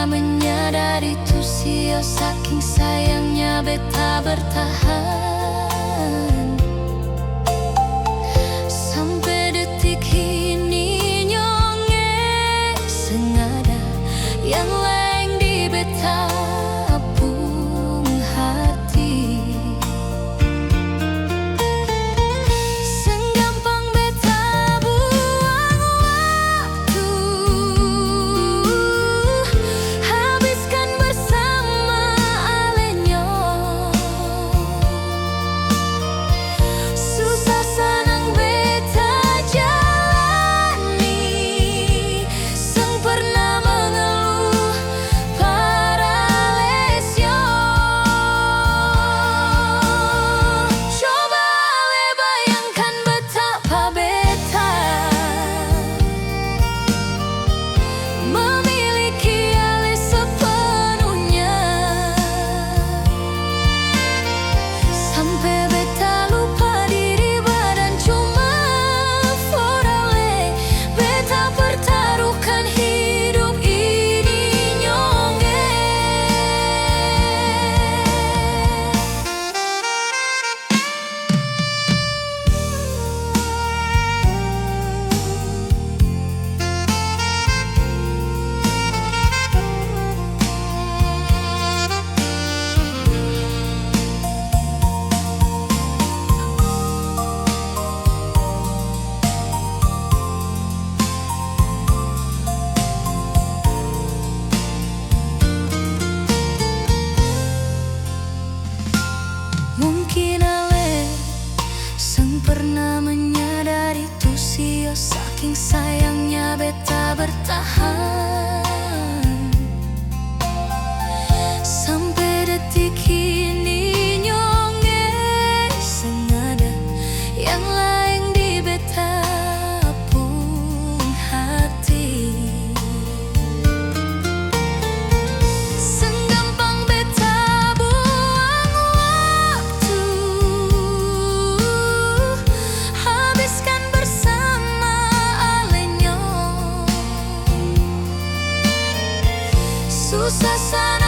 pernah menyadari tuh sia saking sayangnya beta bertahan. Sampai detik ini nyonge sengada yang lain di beta pung hati. Senggampang beta buang waktu, habiskan bersama alenyo. Susah senang beta jalani, seng pernah mengeluh paralesyo. Coba ale bayangkan betapa beta memiliki ale sepenuhnya, sampai beta lupa diri badan cuma for ale. Beta pertaruhkan hidup ini nyonge. Mungkin ale seng pernah menyadari tuh sia saking sayangnya beta bertahan. Sampai detik ini nyonge sengada yang lain di beta pung hati. Senggampang beta buang waktu, habiskan bersama alenyo. Susah sana